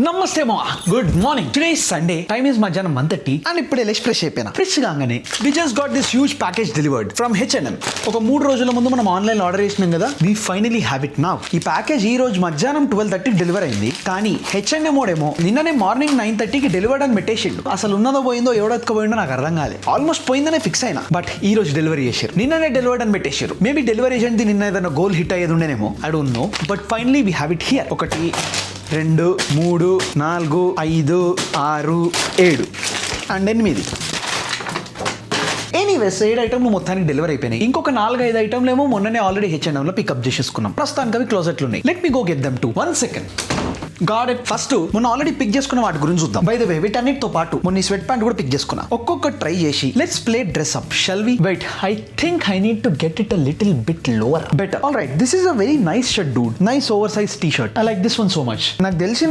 నమస్తే మా good morning. Today Sunday, time is మధ్యాహ్నం 1:30 అండ్ ఇప్పుడే లేచి ఫ్రెష్ అయిపోయినా. ఫ్రెష్ కాగానే we just got this huge package delivered from H&M. ఒక 3 రోజుల ముందు మనం ఆన్లైన్ ఆర్డర్ చేసినాం కదా, వి ఫైనలీ హ్యావ్ ఇట్ నౌ. ఈ ప్యాకేజ్ ఈ రోజు మధ్యాహ్నం 12:30 డెలివర్ అయింది. కానీ H&M ఓడేమో నిన్ననే మార్నింగ్ 9:30కి డెలివర్డ్ అని పెట్టేసిండు. అసలు ఉన్నదో పోయిందో ఎవడో ఎత్తుకుపోయిందో నాకు అర్థం కాలేదు. ఆల్మోస్ట్ పోయిందనే ఫిక్స్ అయినా, బట్ ఈ రోజు డెలివరీ చేశారు. నిన్ననే డెలివర్డ్ అని పెట్టేశారు. మేబీ డెలివరీ ఏజెంట్ నిన్న ఏదైనా గోల్ హిట్ అయ్యేది ఉండేనేమో, I don't know. But finally we have it here. 1 2 3 4 5 6 7 and 8. Anyways 7 ఐటమ్లు మొత్తానికి డెలివరీ అయిపోయినాయి. ఇంకొక 4-5 ఐటమ్లు ఏమో మొన్ననే ఆల్రెడీ H&M లో పికప్ చేసేసుకున్నాం. ప్రస్తుతానికి అవి క్లోజెట్లు ఉన్నాయి. Let me go get them to 1 second. Got it. First మొన్న ఆల్రెడీ పిక్ చేసుకున్న వాటి గురించి చూద్దాం. బై ద వే, వీటన్నిటితో పాటు మొన్న ఈ స్వెట్ ప్యాంట్ కూడా పిక్ చేసుకున్నా. ఒక్కొక్కటి ట్రై చేసి let's play dress up. Shall we? Wait, I think I need to get it a little bit lower. Better. All right, this is a very nice shirt dude. Nice oversize T-shirt. I like this one so much.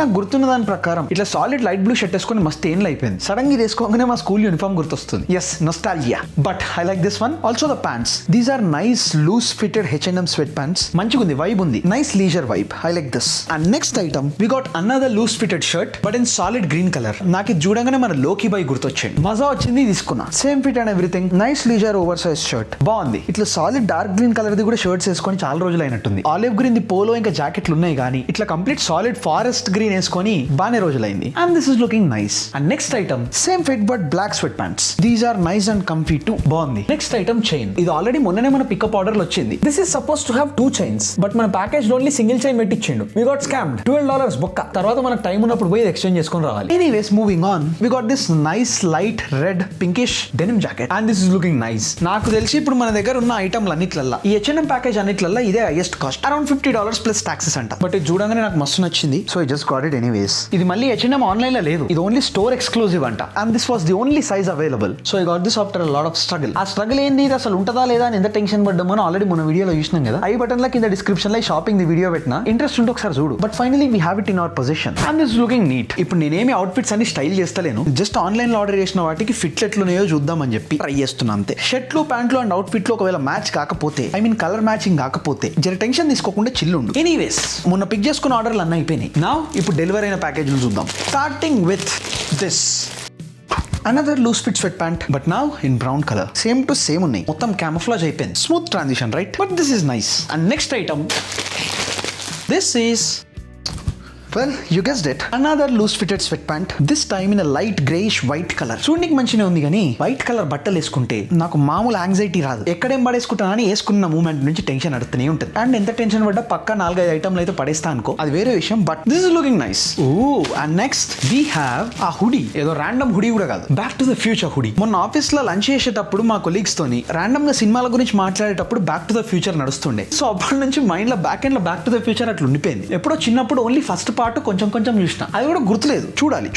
నాకు గుర్తున్న దాని ప్రకారం ఇట్లా solid light blue shirt వేసుకొని మస్త్ ఏం అయిపోయింది. Sudden గా వేసుకోగానే మా స్కూల్ యూనిఫామ్ గుర్తొస్తుంది. Yes, nostalgia. But I like this one. Also the pants. These are nice loose fitted H&M sweat pants. మంచిగా ఉంది, వైబ్ ఉంది. Nice leisure vibe. I like this. And next item we got another loose fitted shirt but in solid green colour. నాకు ఇది చూడగానే మన లోకి bye గుర్తొచ్చింది. మజా వచ్చింది, తీసుకున్నా. Same fit and everything. Nice leisure over size shirt. బాగుంది. ఇట్లా solid dark green colour the కూడా షర్ట్స్ వేసుకొని చాలా రోజులు అయినట్టుంది. ఆలివ్ గ్రీన్ ది పోలో ఇంకా జాకెట్లు ఉన్నాయి, కానీ ఇట్లా కంప్లీట్ సాలిడ్ ఫారెస్ట్ గ్రీన్ వేసుకొని బానే రోజులైంది. And this is looking nice. And next item same fit but black sweat pants. These are nice and comfy too. బాగుంది. Next item chain. ఇది ఆల్రెడీ మొన్ననే మన పికప్ ఆర్డర్ లో వచ్చింది. This is suppose to have 2 chains, but మన package only single chain పెట్టించిండు. We got scammed. $12 బొక్క. తర్వాత మనకు టైం ఉన్నప్పుడు పోయి ఎక్స్చేంజ్ చేసుకొని రావాలి. Anyways, moving on. We got this nice light red pinkish denim jacket and this is looking nice. నాకు తెలిసి ఇప్పుడు మన దగ్గర ఉన్న ఐటమ్లు అన్నిట్లల్లా ఈ H&M ప్యాకేజ్ అన్నిట్లల్లా ఇదే highest cost. Around $50 plus taxes అంట. బట్ ఇది చూడగానే నాకు మస్తు నచ్చింది, so I just got it anyways. ఇది మళ్ళీ H&M ఆన్లైన్ లో లేదు, ఇది ఓన్లీ స్టోర్ ఎక్స్క్లూజివ్ అంట. And this was the only size available. So I got this after a lot of struggle. ఆ స్ట్రగుల్ ఏంది, ఇది అసలు ఉంటుందా లేదా అని ఎంత టెన్షన్ పడ్డామో ఆల్రెడీ మన వీడియోలో చూసినాం కదా. ఐ బటన్ లో కింద డిస్క్రిప్షన్ లో షాపింగ్ ది వీడియో పెట్టినా, ఇంట్రెస్ట్ ఉంటే ఒకసారి చూడు. But finally we have it in our position and this looking neat. ఇప్పుడు నేనేమి అవుట్ఫిట్స్ అన్ని స్టైల్ చేస్తలేను, జస్ట్ ఆన్లైన్ లో ఆర్డర్ చేసిన వాటికి ఫిట్లు ఎట్లున్నాయో చూద్దామని చెప్పి ట్రై చేస్తున్నా అంతే. షర్ట్లు ప్యాంట్లు అండ్ అవుట్ఫిట్లు ఒకవేళ మ్యాచ్ కాకపోతే, ఐ మీన్ కలర్ మ్యాచింగ్ కాకపోతే జర టెన్షన్ తీసుకోకుండా చిల్లుండు. ఎనీవేస్, మొన్న పిక్ చేసుకున్న ఆర్డర్లు అన్నీ అయిపోయినాయి. నా ఇప్పుడు డెలివరీ అయిన ప్యాకేజీలు చూద్దాం. Starting with this another loose fit sweat pant but now in brown colour. Same to same ఉన్నాయి, మొత్తం క్యామోఫ్లాజ్ అయిపోయింది. Smooth transition right, but this is nice. And next item, this is, well, you guessed it, another loose fitted sweat pant, this time in a light grayish white color. చూడనికి మంచినే ఉంది, కానీ white colour బట్టలు వేసుకుంటే నాకు మామూలు anxiety రాదు. ఎక్కడేం పడేసుకుంటానని వేసుకున్న moment నుంచి టెన్షన్ అడుగుతూనే ఉంటుంది. అండ్ ఎంత టెన్షన్ పడ్డా పక్క 4-5 ఐటమ్లు అయితే పడేస్తా అనుకో, అది వేరే విషయం. But this is looking nice. And next we have a hoodie. ఏదో ర్యాండమ్ హుడీ కూడా కాదు, back to the future hoodie. మొన్న ఆఫీస్ లో లంచ్ చేసేటప్పుడు మా కొలీగ్స్ తోని ర్యాండమ్ గా సినిమాల గురించి మాట్లాడేటప్పుడు బ్యాక్ టు ద ఫ్యూచర్ నడుస్తుండే. సో అప్పటి నుంచి మైండ్ లో బ్యాక్ ఎండ్ లో బ్యాక్ టు ద ఫ్యూచర్ అట్లా ఉండిపోయింది. ఎప్పుడో చిన్నప్పుడు ఓన్లీ ఫస్ట్ పార్ట్ కొంచెం చూసిన, అది కూడా గుర్తులేదు,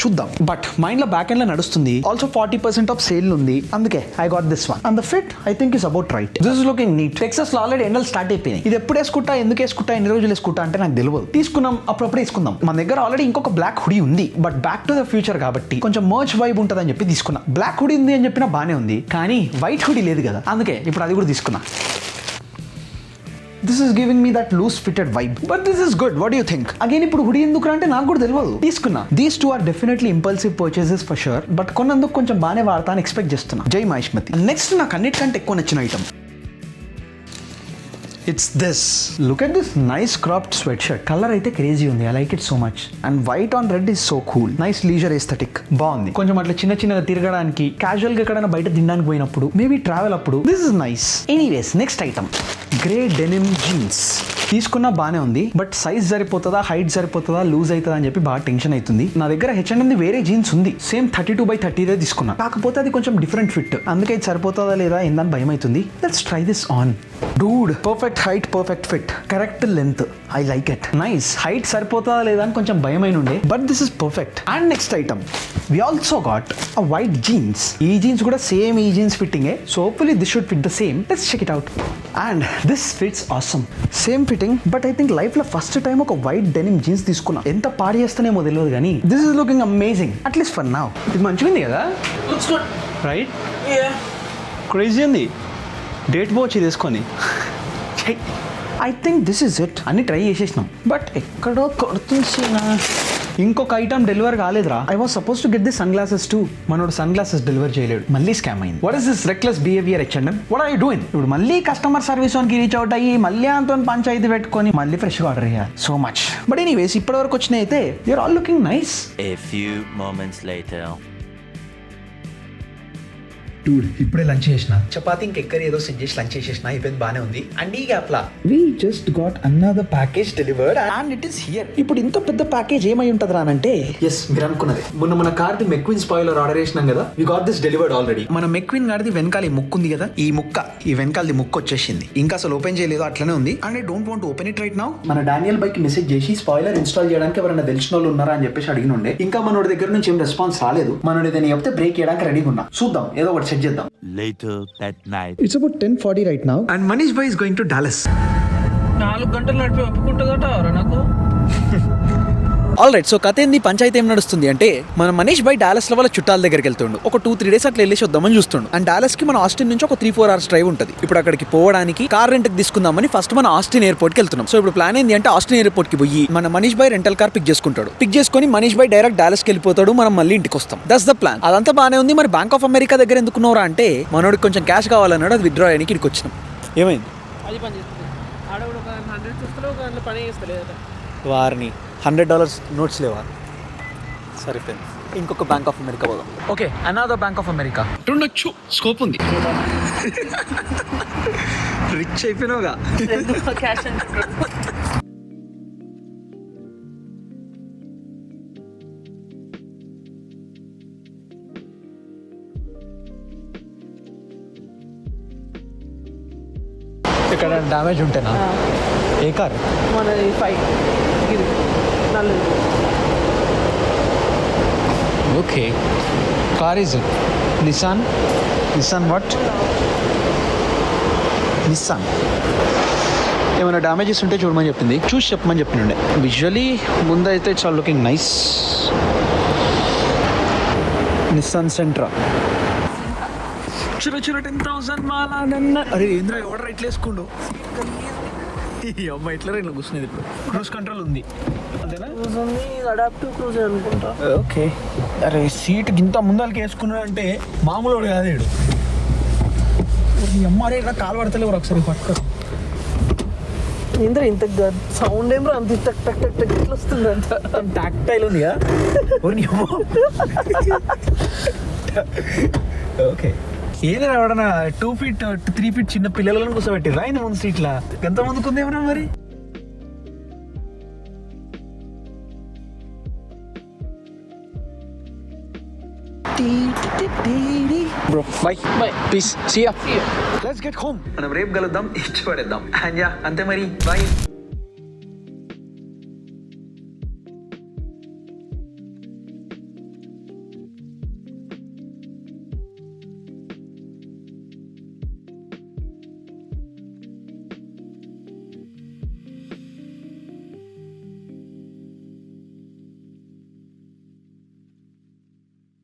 చూద్దాం. బట్ మైండ్ లో బ్యాక్ ఎండ్ లో నడుస్తుంది. ఆల్సో 40% ఆఫ్ సేల్ ఉంది, అందుకే I got this one. And the fit I think is about right. This is looking neat. Texas లో ఆల్రెడీ ఎండలు స్టార్ట్ అయిపోయినాయి. ఇది ఎప్పుడు వేసుకుంటా, ఎందుకు వేసుకుంటా, ఎన్ని రోజులు వేసుకుంటా అంటే నాకు తెలియదు. తీసుకున్నాం, అప్పుడప్పుడు వేసుకుందాం. మన దగ్గర ఆల్రెడీ ఇంకొక బ్లాక్ హుడీ ఉంది, but back to the future కాబట్టి కొంచెం మర్చ్ వైబ్ ఉంటుంది అని చెప్పి తీసుకున్నా. బ్లాక్ హుడీ ఉంది అని చెప్పినా బానే ఉంది, కానీ వైట్ హుడీ లేదు కదా, అందుకే ఇప్పుడు అది కూడా తీసుకున్నా. This is giving me that loose fitted vibe, but this is good. What do you think? Again, ఇప్పుడు హుడీ ఎందుకు అంటే నాకు కూడా తెలియదు, తీసుకున్నా. These two are definitely impulsive purchases for sure, but కొన్నందుకు కొంచెం బాగానే వాడతా అని ఎక్స్పెక్ట్ చేస్తున్నా. జై మహేష్మతి. నెక్స్ట్ నాకు అన్నిటికంటే ఎక్కువ నచ్చిన item, it's this. Look at this nice cropped sweatshirt. Color అయితే crazy ఉంది. I like it so much. And white on red is so cool. Nice leisure aesthetic. బాగుంది. కొంచెం అట్లా చిన్నగా తిరగడానికి, క్యాజువల్ గా ఎక్కడైనా బయట తినడానికి పోయినప్పుడు, మేబీ ట్రావెల్ అప్పుడు, this is nice. Anyways, next item, grey denim jeans. తీసుకున్నా బానే ఉంది, బట్ సైజ్ సరిపోతుందా, హైట్ సరిపోతుందా, లూజ్ అవుతుందా అని చెప్పి బాగా టెన్షన్ అవుతుంది. నా దగ్గర H&M వేరే జీన్స్ ఉంది, సేమ్ 32/30 తీసుకున్నా. కాకపోతే అది కొంచెం డిఫరెంట్ ఫిట్, అందుకే ఇది సరిపోతుందా లేదా ఏందని భయం అవుతుంది. Let's try this on. Dude, perfect height, perfect fit, correct length. I like it. Nice. Height సరిపోతుందా లేదా అని కొంచెం భయమైన ఉండే, but this is perfect. And next item, we also got a white jeans. ఈ జీన్స్ కూడా సేమ్ ఈ jeans ఫిట్టింగే, so hopefully this should fit the same. Let's check it out. And this fits awesome. Same fitting, but I think life లో first time ఒక white denim jeans తీసుకున్నా. ఎంత పాడు చేస్తానేమో తెలియదు, కానీ this is looking amazing, at least for now. ఇది మంచిగా ఉంది కదా, లుక్స్ గుడ్ రైట్. క్రేజీ ఉంది. డేట్ వాచ్ తీసుకొని I think this is it. అన్ని ట్రై చేసేసినాం, బట్ ఎక్కడో కొడుతుంది. ఇంకొక ఐటమ్ డెలివర్ కాలేదురా. I was suppose to get the sunglasses too. మనోడు సన్ గ్లాసెస్ డెలివర్ చేయలేడు, మళ్ళీ స్కామ్ అయింది. What is this reckless behaviour H&M? What are you doing? ఇప్పుడు మళ్ళీ కస్టమర్ సర్వీస్ కి రీచ్ అవుట్ అయ్యి మళ్ళీ అంతో పంచాయతీ పెట్టుకొని మళ్ళీ ఫ్రెష్ గా ఆర్డర్ చేయాలి. So much. బట్ ఎనీవేస్ ఇప్పటి వరకు వచ్చినాయి అయితే you are all looking nice. A few moments later. Dude ఇప్పుడే లంచ్ చేసిన, చపాతీ ఇంకెక్కరి ఏదో సెట్ చేసి లంచ్ చేసేసిన, అయిపోయింది, బానే ఉంది. అండ్ ఈ గ్యాప్ లా we just got another package delivered and it is here. ఇప్పుడు ఇంత పెద్ద ప్యాకేజ్ ఏమై ఉంటది రానంటే, ఎస్ మీరు అనుకున్నది, మొన్న మన car the McQueen spoiler order చేసినాం కదా, we got this delivered already. మన మెక్విన్ గాడిది వెనకాల ఈ ముక్కు ఉంది కదా, ఈ వెనకాలది ముక్కు వచ్చేసింది. ఇంకా అసలు ఓపెన్ చేయలేదు, అట్లనే ఉంది. And I don't want open it right now. మన డానియల్ బైక్ మెసేజ్ చేసి స్పాయిలర్ ఇన్స్టాల్ చేయడానికి ఎవరైనా తెలిసిన వాళ్ళు ఉన్నారా అని చెప్పేసి అడిగిన ఉండే. ఇంకా మనోడి దగ్గర నుంచి ఏం రెస్పాన్స్ రాలేదు. మనోడి ఏదైనా చెప్తే బ్రేక్ చేయడానికి రెడీగా ఉన్నా. చూద్దాం, ఏదో ఒకటి సెట్ చేద్దాం. Later that night. It's about 10:40 right now and Manish bhai is going to Dallas. 4 గంటలు నడిపి ఒప్పుకుంటుందట నాకు. ఆల్ రైట్, సో కథ ఏంది, పంచాయతీ ఏం నడుస్తుంది అంటే, మన మనీష్ బై డాలస్ లో వాళ్ళ చుట్టాల దగ్గరికి వెళ్తుండు. ఒక 2-3 డేస్ అట్లా వెళ్ళేసి వద్దామని చూస్తుండు. అండ్ డాలస్ కి మన ఆస్టిన్ నుంచి ఒక 3-4 hours డ్రైవ్ ఉంటుంది. ఇప్పుడు అక్కడికి పోవడానికి కార్ రెంట్ కి తీసుకుందామని ఫస్ట్ మన ఆస్టిన్ ఎయిర్పోర్ట్ కి వెళ్తున్నాం. సో ఇప్పుడు ప్లాన్ ఏంది అంటే, ఆస్టిన్ ఎయిర్పోర్ట్ కి పోయి మన మనీష్ బై రెంటల్ కార్ పిక్ చేసుకుంటాడు. పిక్ చేసుకొని మనీష్ బై డైరెక్ట్ డాలస్ కి వెళ్ళిపోతాడు, మనం మళ్ళీ ఇంటికి వస్తాం. That's the plan. అదంతా బానే ఉంది. మరి బ్యాంక్ ఆఫ్ అమెరికా దగ్గర ఎందుకున్నారా అంటే, మనోడికి కొంచెం క్యాష్ కావాలన్నాడు, అది విత్డ్రా చేయడానికి ఇక్కడికి వచ్చినాం. ఏమైంది? అది పని చేస్తుంది. ఆడ కూడా ఒక 100 చూస్తలే, ఒక దాంట్లో పని చేస్తలేదు. వారిని $100 నోట్స్ లేవా? సరిపోయింది, ఇంకొక బ్యాంక్ ఆఫ్ అమెరికా పోదాం. Okay, another bank of America ఉండొచ్చు, స్కోప్ ఉంది. రిచ్ అయిపోయినావుగా. క్యాష్ ఇక్కడ డ్యామేజ్ ఉంటేనా? ఏ కార్? మనది 5 ఇది నల్లది. Okay, car is Nissan what? Nissan. ఏమైనా డ్యామేజెస్ ఉంటే చూడమని చెప్పింది, చూసి చెప్పమని చెప్పిండే. విజువలీ ముందైతే it's all looking nice. Nissan Sentra చిర 10,000 మాలాగన్న. అరే ఏంద్రా, ఎవడ రైట్లు వేసుకుండు? ఈ అమ్మాయి ఇట్లా రైట్లో కూర్చునేది. ఇప్పుడు క్రూజ్ కంట్రోల్ ఉంది అంతేనా? అడాప్టివ్ క్రూజ్ అనుకుంటా. ఓకే. అరే సీట్ ఇంత ముందలకి వేసుకున్నాడు అంటే మామూలు కాదేడు. ఈ అమ్మాయి ఇట్లా కాలు పడతలేవు, ఒకసారి పట్టుకో. ఇంత సౌండ్ ఏం రా, అంత టక్ టక్ టక్ టక్ ఇట్లా వస్తుంది. అంత టాక్టైల్ ఉంది కదా. ఓకే, ఏదైనా ఎవడన్నా 2 feet 3 feet చిన్న పిల్లలను కూర్చోబెట్టిరా ఆయన ముందు సీట్లా? ఎంత ముందుకుంది ఏమన్నా మరి? Bro, bye. Peace. See ya. Let's get home. మనం రేపు కలుద్దాం, ఇచ్చి పడేద్దాం. అంతే మరి, bye.